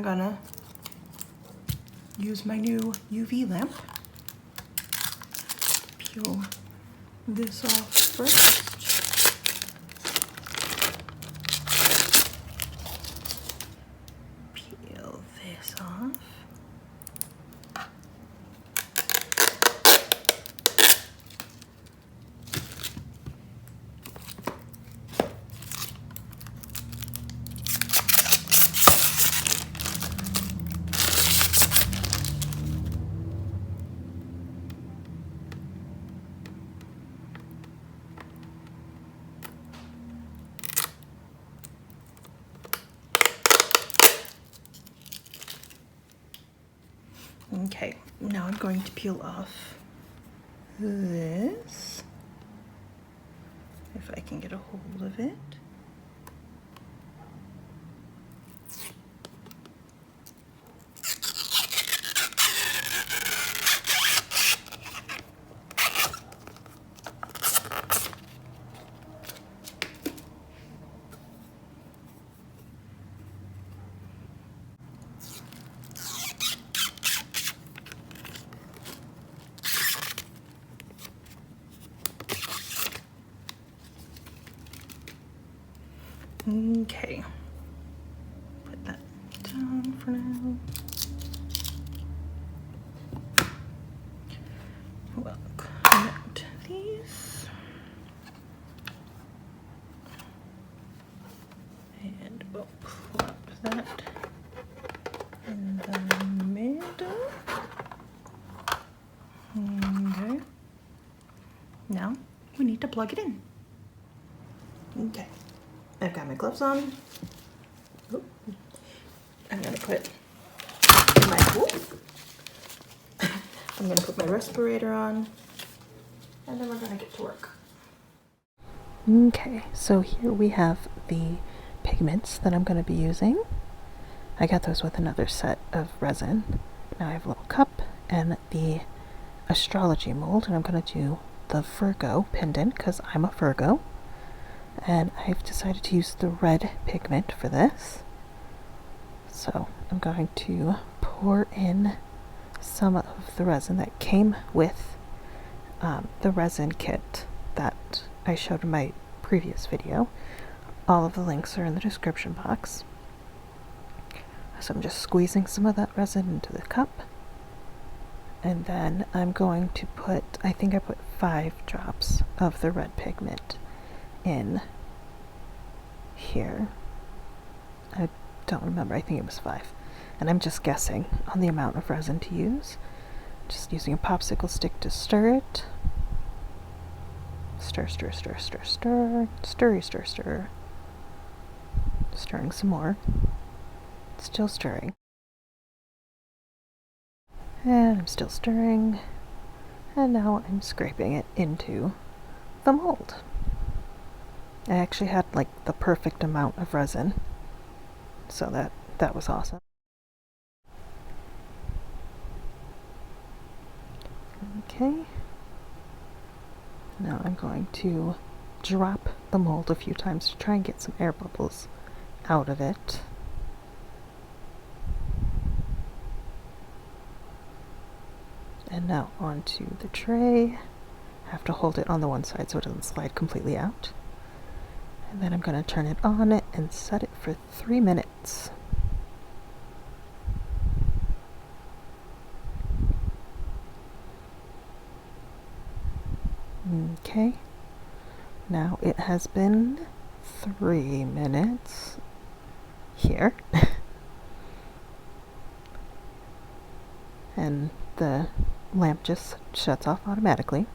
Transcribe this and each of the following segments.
gonna use my new UV lamp. Peel this off first. Peel this off. Okay, now I'm going to peel off this, if I can get a hold of it. Okay, put that down for now. We'll connect these. And we'll plop that in the middle. Okay. Now we need to plug it in. Okay. I've got my gloves on. Oop. I'm gonna put my respirator on, and then we're gonna get to work. Okay, so here we have the pigments that I'm gonna be using. I got those with another set of resin. Now I have a little cup and the astrology mold, and I'm gonna do the Virgo pendant because I'm a Virgo. And I've decided to use the red pigment for this. So I'm going to pour in some of the resin that came with the resin kit that I showed in my previous video. All of the links are in the description box. So I'm just squeezing some of that resin into the cup. And then I'm going to put, I think I put 5 drops of the red pigment in here. I don't remember, I think it was 5. And I'm just guessing on the amount of resin to use. Just using a popsicle stick to stir it. Stir, stir, stir, stir, stir. Stirry, stir, stir. Stirring some more. Still stirring. And I'm still stirring. And now I'm scraping it into the mold. I actually had like the perfect amount of resin, so that was awesome. Okay, now I'm going to drop the mold a few times to try and get some air bubbles out of it. And now onto the tray. I have to hold it on the one side so it doesn't slide completely out. And then I'm going to turn it on and set it for 3 minutes. Okay, now it has been 3 minutes here. And the lamp just shuts off automatically.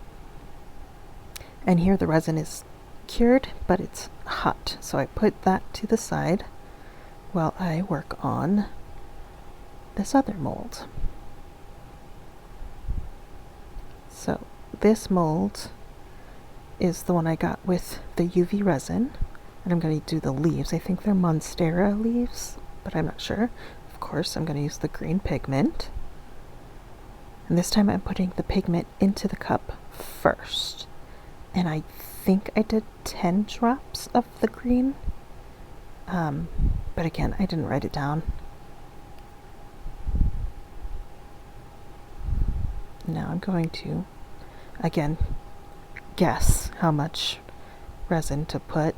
And here the resin is cured, but it's hot, so I put that to the side while I work on this other mold. So this mold is the one I got with the UV resin, and I'm going to do the leaves. I think they're Monstera leaves, but I'm not sure. Of course, I'm going to use the green pigment, and this time I'm putting the pigment into the cup first, and I think I did 10 drops of the green, but again, I didn't write it down. Now I'm going to, again, guess how much resin to put.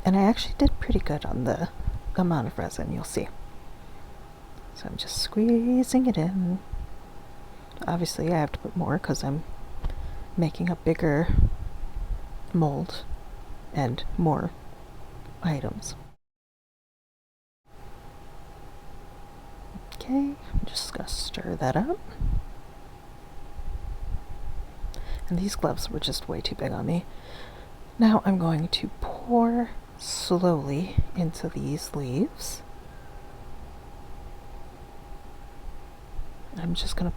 And I actually did pretty good on the amount of resin, you'll see. So I'm just squeezing it in. Obviously I have to put more because I'm making a bigger mold and more items. Okay, I'm just gonna stir that up. And these gloves were just way too big on me. Now I'm going to pour slowly into these leaves. I'm just gonna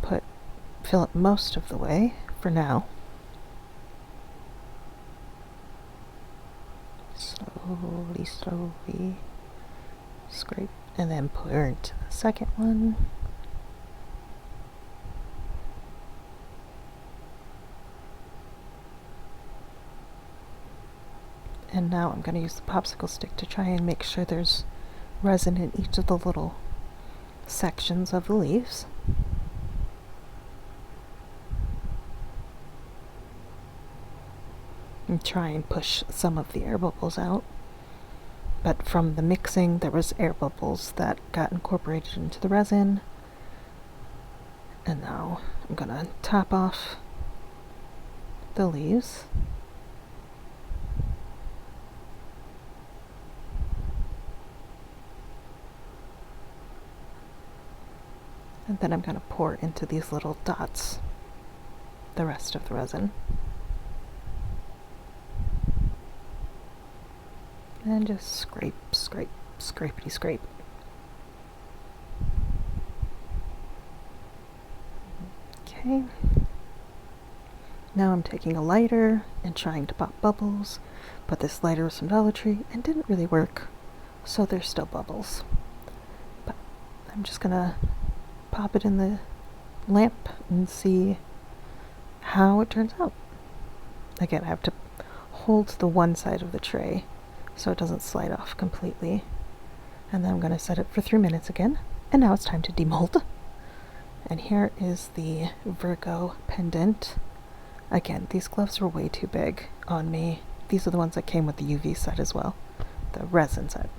fill it most of the way for now. Slowly scrape and then pour into the second one. And now I'm going to use the popsicle stick to try and make sure there's resin in each of the little sections of the leaves. And try and push some of the air bubbles out. But from the mixing, there was air bubbles that got incorporated into the resin. And now I'm going to top off the leaves. And then I'm going to pour into these little dots the rest of the resin. And just scrape, scrape, scrapety scrape. Okay. Now I'm taking a lighter and trying to pop bubbles, but this lighter was from Dollar Tree and didn't really work, so there's still bubbles. But I'm just gonna pop it in the lamp and see how it turns out. Again, I have to hold the one side of the tray so it doesn't slide off completely. And then I'm going to set it for 3 minutes again. And now it's time to demold. And here is the Virgo pendant. Again, these gloves were way too big on me. These are the ones that came with the UV set as well, the resin set.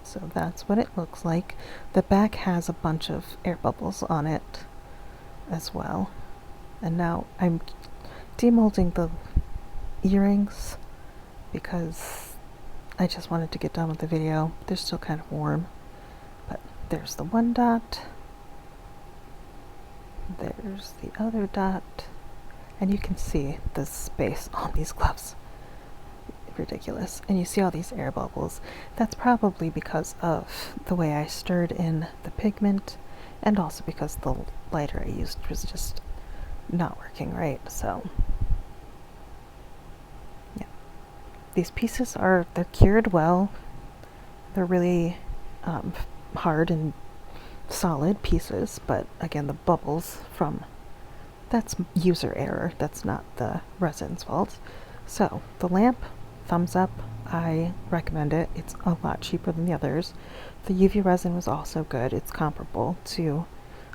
So that's what it looks like. The back has a bunch of air bubbles on it as well. And now I'm demolding the earrings because I just wanted to get done with the video. They're still kind of warm. But there's the one dot. There's the other dot. And you can see the space on these gloves. Ridiculous. And you see all these air bubbles. That's probably because of the way I stirred in the pigment, and also because the lighter I used was just not working right. So yeah, these pieces they're cured well. They're really hard and solid pieces, but again, the bubbles that's user error. That's not the resin's fault. So the lamp, thumbs up. I recommend it. It's a lot cheaper than the others. The UV resin was also good. It's comparable to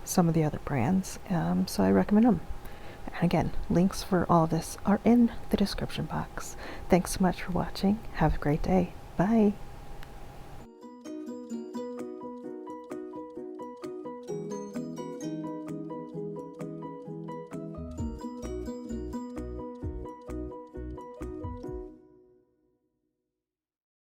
some of the other brands, so I recommend them. And again, links for all this are in the description box. Thanks so much for watching. Have a great day. Bye.